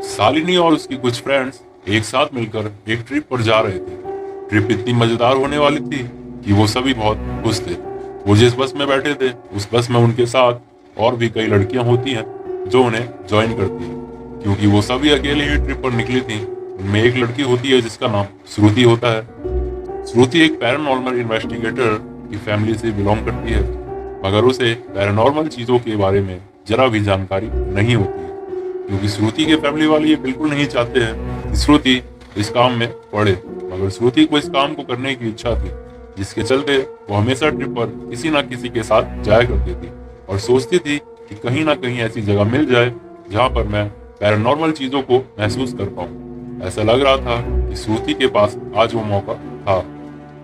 शालिनी और उसकी कुछ फ्रेंड्स एक साथ मिलकर एक ट्रिप पर जा रहे थे। ट्रिप इतनी मजेदार होने वाली थी कि वो सभी बहुत खुश थे। वो जिस बस में बैठे थे उस बस में उनके साथ और भी कई लड़कियां होती हैं जो उन्हें ज्वाइन करती हैं, क्योंकि वो सभी अकेले ही ट्रिप पर निकली थी। उनमें एक लड़की होती है जिसका नाम श्रुति होता है। श्रुति एक पैरानॉर्मल इन्वेस्टिगेटर की फैमिली से बिलोंग करती है, मगर उसे पैरानॉर्मल चीजों के बारे में जरा भी जानकारी नहीं होती है, क्योंकि श्रुति के फैमिली वाले ये बिल्कुल नहीं चाहते हैं कि श्रुति इस काम में पड़े। मगर श्रुति को इस काम को करने की इच्छा थी, जिसके चलते वो हमेशा ट्रिप पर किसी ना किसी के साथ जाया करती थी और सोचती थी कि कहीं ना कहीं ऐसी जगह मिल जाए जहाँ पर मैं पैरानॉर्मल चीजों को महसूस कर पाऊँ। ऐसा लग रहा था कि श्रुति के पास आज वो मौका था,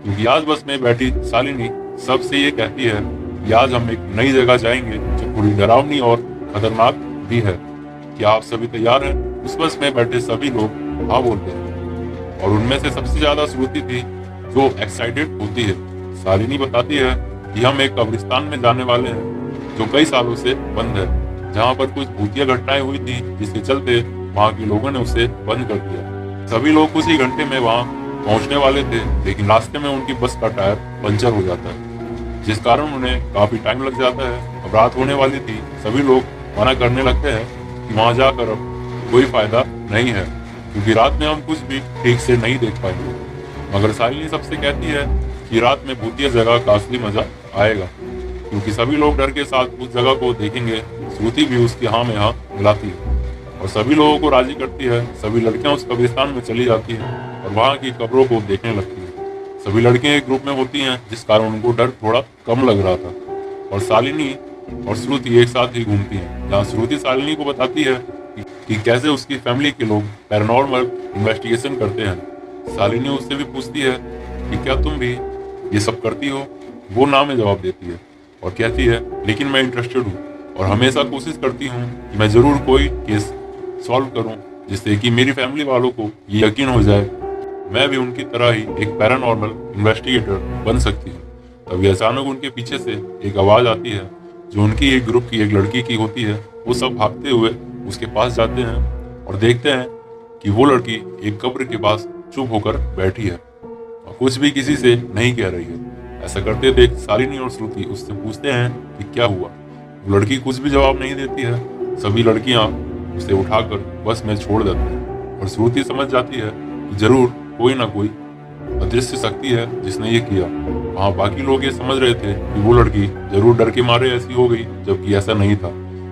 क्योंकि आज बस में बैठी शालिनी सबसे ये कहती है कि आज हम एक नई जगह जाएंगे जो थोड़ी डरावनी और खतरनाक भी है। क्या आप सभी तैयार हैं? उस बस में बैठे सभी लोग हाँ बोलते हैं और उनमें से सबसे ज्यादा श्रुति थी जो एक्साइटेड होती है। शालिनी बताती है कि हम एक कब्रिस्तान में जाने वाले हैं जो कई सालों से बंद है, जहाँ पर कुछ भूतिया घटनाएं हुई थी, जिसके चलते वहाँ के लोगों ने उसे बंद कर दिया। सभी लोग कुछ ही घंटे में वहाँ पहुँचने वाले थे, लेकिन रास्ते में उनकी बस का टायर पंचर हो जाता है, जिस कारण उन्हें काफी टाइम लग जाता है। अब रात होने वाली थी। सभी लोग मना करने लगते हैं कि वहाँ जाकर अब कोई फायदा नहीं है, क्योंकि रात में हम कुछ भी ठीक से नहीं देख पाएंगे। मगर शालिनी सबसे कहती है कि रात में भूतिया जगह का असली मजा आएगा, क्योंकि सभी लोग डर के साथ उस जगह को देखेंगे। श्रुति भी उसकी हाँ में हाँ मिलाती है और सभी लोगों को राजी करती है। सभी लड़कियां उस कब्रिस्तान में चली जाती हैं और वहाँ की कब्रों को देखने लगती हैं। सभी लड़कियां एक ग्रुप में होती हैं, जिस कारण उनको डर थोड़ा कम लग रहा था और शालिनी और श्रुति एक साथ ही घूमती हैं, जहाँ श्रुति शालिनी को बताती है कि कैसे उसकी फैमिली के लोग पैरानॉर्मल इन्वेस्टिगेशन करते हैं। शालिनी उससे भी पूछती है कि क्या तुम भी ये सब करती हो? वो ना में जवाब देती है और कहती है लेकिन मैं इंटरेस्टेड हूँ और हमेशा कोशिश करती हूँ कि मैं जरूर कोई केस सॉल्व करूँ, जिससे कि मेरी फैमिली वालों को ये यकीन हो जाए मैं भी उनकी तरह ही एक पैरानॉर्मल इन्वेस्टिगेटर बन सकती हूँ। तभी अचानक उनके पीछे से एक आवाज आती है जो उनकी एक ग्रुप की एक लड़की की होती है। वो सब भागते हुए उसके पास जाते हैं और देखते हैं कि वो लड़की एक कब्र के पास चुप होकर बैठी है और कुछ भी किसी से नहीं कह रही है। ऐसा करते देख शालिनी और श्रुति उससे पूछते हैं कि क्या हुआ। वो लड़की कुछ भी जवाब नहीं देती है। सभी लड़कियां उसे उठाकर बस में छोड़ देते हैं और श्रुति समझ जाती है कि जरूर कोई ना कोई अदृश्य शक्ति है जिसने ये किया। वहाँ बाकी लोग ये समझ रहे थे कि वो लड़की जरूर डर के मारे ऐसी हो गई, जबकि ऐसा नहीं था।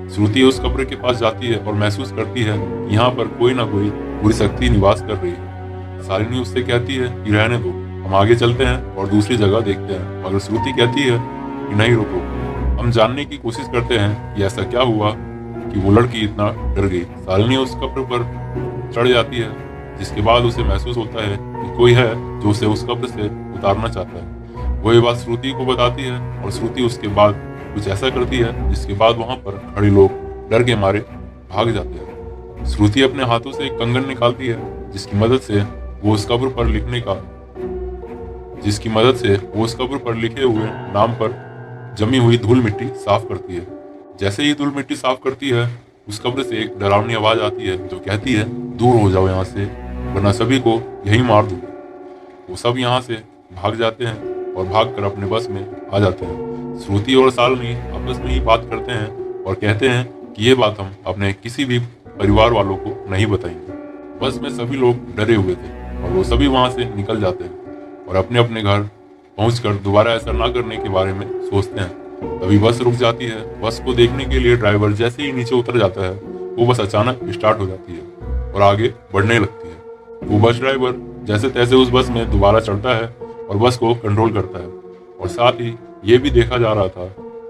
श्रुति उस कब्र के पास जाती है और महसूस करती है कि यहाँ पर कोई ना कोई बुरी शक्ति निवास कर रही है। शालिनी उससे कहती है कि रहने दो, हम आगे चलते हैं और दूसरी जगह देखते हैं। मगर श्रुति कहती है कि नहीं रुको, हम जानने की कोशिश करते हैं कि ऐसा क्या हुआ कि वो लड़की इतना डर गई। शालिनी उस कब्र पर चढ़ जाती है, जिसके बाद उसे महसूस होता है कि कोई है जो उसे उस कब्र से उतारना चाहता है। वो ये बात श्रुति को बताती है और श्रुति उसके बाद कुछ ऐसा करती है जिसके बाद वहां पर खड़े लोग डर के मारे भाग जाते हैं। श्रुति अपने हाथों से एक कंगन निकालती है, जिसकी मदद से वो उस कब्र पर लिखे हुए नाम पर जमी हुई धूल मिट्टी साफ करती है। जैसे ही धूल मिट्टी साफ करती है, उस कब्र से एक डरावनी आवाज आती है जो कहती है दूर हो जाओ यहाँ से, वरना सभी को यही मार दूंगी। वो सब यहाँ से भाग जाते हैं और भागकर अपने बस में आ जाते हैं। श्रुति और शालिनी आपस में ही बात करते हैं और कहते हैं कि ये बात हम अपने किसी भी परिवार वालों को नहीं बताएंगे। बस में सभी लोग डरे हुए थे और वो सभी वहां से निकल जाते हैं और अपने अपने घर पहुंचकर दोबारा ऐसा ना करने के बारे में सोचते हैं। तभी बस रुक जाती है। बस को देखने के लिए ड्राइवर जैसे ही नीचे उतर जाता है, वो बस अचानक स्टार्ट हो जाती है और आगे बढ़ने लगती है। वो बस ड्राइवर जैसे तैसे उस बस में दोबारा चढ़ता है और बस को कंट्रोल करता है। और साथ ही ये भी देखा जा रहा था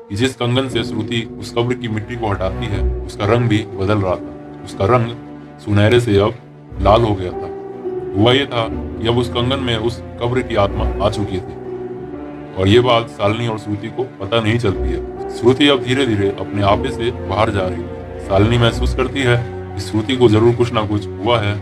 कि जिस कंगन से श्रुति उस कब्र की मिट्टी को हटाती है, उसका रंग भी बदल रहा था। उसका रंग सुनहरे से अब लाल हो गया था। हुआ ये था कि अब उस कंगन में उस कब्र की आत्मा आ चुकी थी और ये बात शालिनी और श्रुति को पता नहीं चलती है। श्रुति अब धीरे धीरे अपने आपे से बाहर जा रही है। शालिनी महसूस करती है कि श्रुति को जरूर कुछ ना कुछ हुआ है,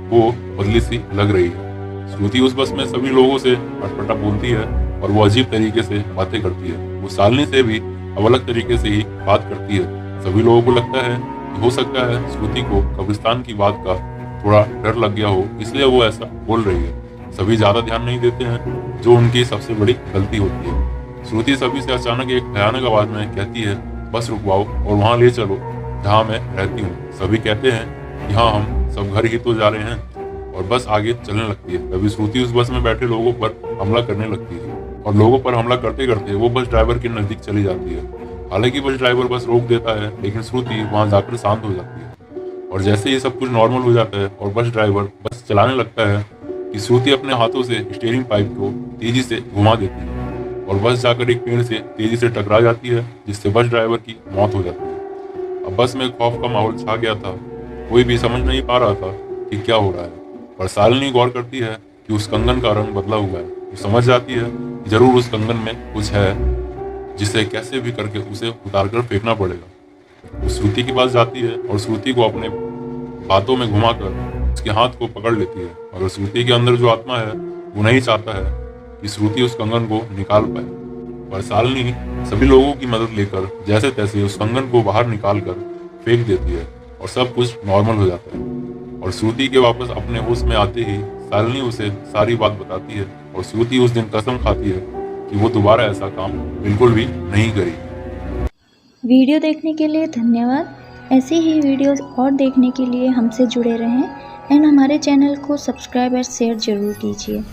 वो बदली सी लग रही है। श्रुति उस बस में सभी लोगों से अटपटा बोलती है और वो अजीब तरीके से बातें करती है। वो शालिनी से भी अब अलग तरीके से ही बात करती है। सभी लोगों को लगता है हो सकता है श्रुति को कब्रिस्तान की बात का थोड़ा डर लग गया हो, इसलिए वो ऐसा बोल रही है। सभी ज्यादा ध्यान नहीं देते हैं, जो उनकी सबसे बड़ी गलती होती है। श्रुति सभी से अचानक एक भयानक आवाज में कहती है, बस रुकवाओ और वहां ले चलो जहाँ मैं रहती हूँ। सभी कहते हैं कि हाँ, हम सब घर ही तो जा रहे हैं, और बस आगे चलने लगती है। तभी श्रुति उस बस में बैठे लोगों पर हमला करने लगती है, और लोगों पर हमला करते करते वो बस ड्राइवर के नजदीक चली जाती है। हालांकि बस ड्राइवर बस रोक देता है, लेकिन श्रुति वहां जाकर शांत हो जाती है। और जैसे ही सब कुछ नॉर्मल हो जाता है और बस ड्राइवर बस चलाने लगता है कि श्रुति अपने हाथों से स्टीयरिंग पाइप को तेजी से घुमा देती है, और बस जाकर एक पेड़ से तेजी से टकरा जाती है, जिससे बस ड्राइवर की मौत हो जाती है। अब बस में खौफ का माहौल छा गया था। कोई भी समझ नहीं पा रहा था कि क्या हो रहा है, पर शालिनी गौर करती है कि उस कंगन का रंग बदला हुआ है। वो समझ जाती है कि जरूर उस कंगन में कुछ है, जिसे कैसे भी करके उसे उतारकर फेंकना पड़ेगा। वो श्रुति के पास जाती है और श्रुति को अपने हाथों में घुमाकर उसके हाथ को पकड़ लेती है। और श्रुति के अंदर जो आत्मा है वो नहीं चाहता है कि श्रुति उस कंगन को निकाल पाए, पर शालिनी सभी लोगों की मदद लेकर जैसे तैसे उस कंगन को बाहर निकाल कर फेंक देती है, और सब कुछ नॉर्मल हो जाता है। और श्रुति के वापस अपने होश में आते ही शालिनी उसे सारी बात बताती है, और श्रुति उस दिन कसम खाती है कि वो दोबारा ऐसा काम बिल्कुल भी नहीं करेगी। वीडियो देखने के लिए धन्यवाद। ऐसे ही वीडियोस और देखने के लिए हमसे जुड़े रहें एंड हमारे चैनल को सब्सक्राइब और शेयर जरूर कीजिए।